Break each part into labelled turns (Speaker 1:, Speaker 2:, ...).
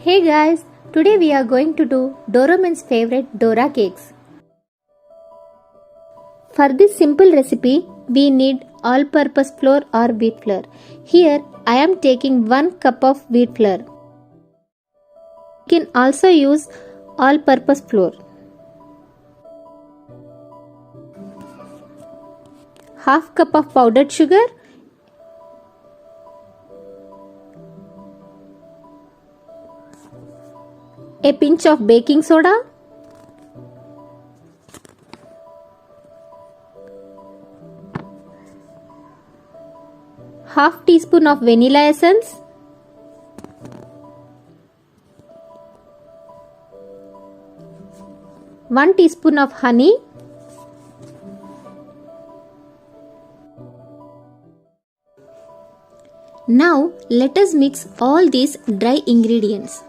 Speaker 1: Hey guys, today we are going to do Doraemon's favorite Dora cakes. For this simple recipe, we need all-purpose flour or wheat flour. Here, I am taking 1 cup of wheat flour. You can also use all-purpose flour. Half cup of powdered sugar. A pinch of baking soda. Half teaspoon of vanilla essence. One teaspoon of honey. Now let us mix all these dry ingredients.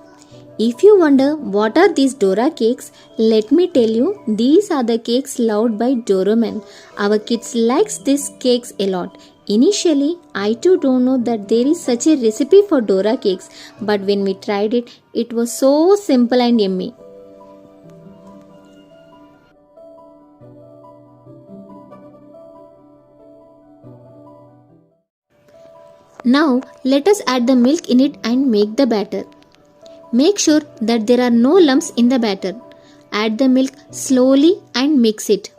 Speaker 1: If you wonder what are these Dora cakes, let me tell you, these are the cakes loved by Doraemon. Our kids likes these cakes a lot. Initially, I too don't know that there is such a recipe for Dora cakes, but when we tried it, it was so simple and yummy. Now, let us add the milk in it and make the batter. Make sure that there are no lumps in the batter. Add the milk slowly and mix it.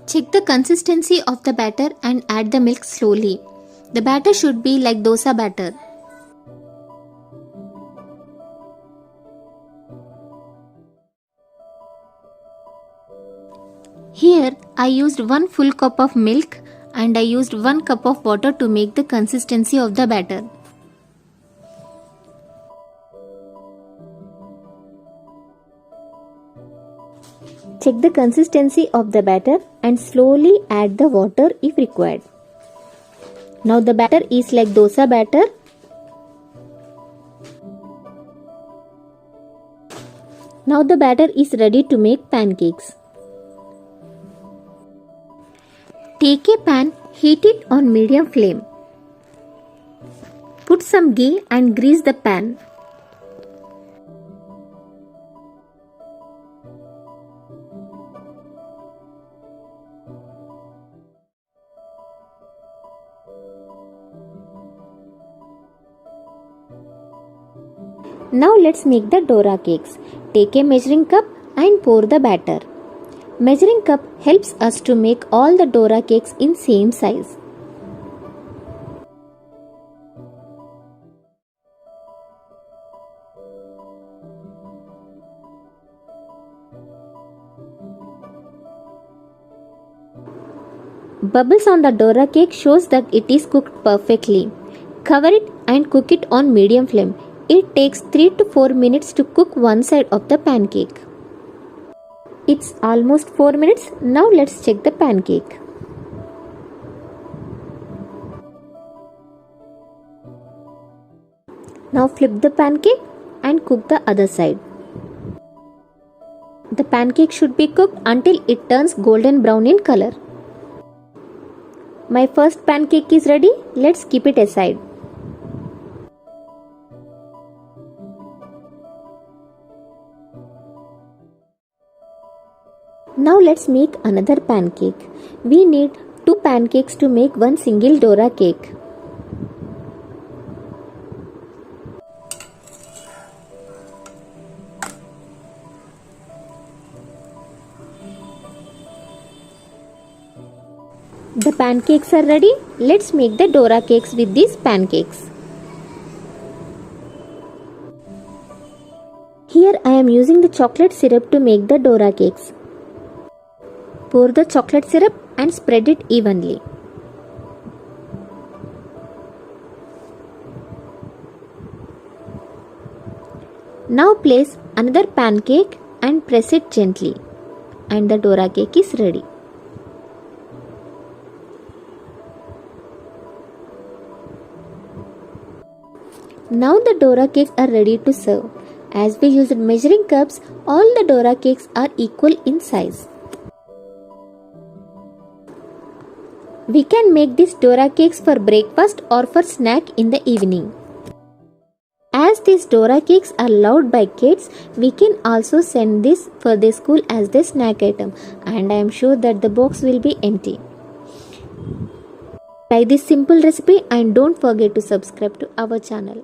Speaker 1: Check the consistency of the batter and add the milk slowly. The batter should be like dosa batter. Here I used 1 full cup of milk and I used 1 cup of water to make the consistency of the batter. Check the consistency of the batter and slowly add the water if required. Now the batter is like dosa batter. Now the batter is ready to make pancakes. Take a pan, heat it on medium flame. Put some ghee and grease the pan. Now let's make the Dora cakes. Take a measuring cup and pour the batter. Measuring cup helps us to make all the Dora cakes in same size. Bubbles on the Dora cake shows that it is cooked perfectly. Cover it and cook it on medium flame. It takes 3 to 4 minutes to cook one side of the pancake. It's almost 4 minutes. Now let's check the pancake. Now flip the pancake and cook the other side. The pancake should be cooked until it turns golden brown in color. My first pancake is ready. Let's keep it aside. Now let's make another pancake. We need 2 pancakes to make one single Dora cake. The pancakes are ready. Let's make the Dora cakes with these pancakes. Here I am using the chocolate syrup to make the Dora cakes. Pour the chocolate syrup and spread it evenly. Now place another pancake and press it gently, and the Dora cake is ready. Now the Dora cakes are ready to serve. As we used measuring cups, all the Dora cakes are equal in size. We can make these Dora cakes for breakfast or for snack in the evening. As these Dora cakes are loved by kids, we can also send this for their school as their snack item, and I am sure that the box will be empty. Try this simple recipe and don't forget to subscribe to our channel.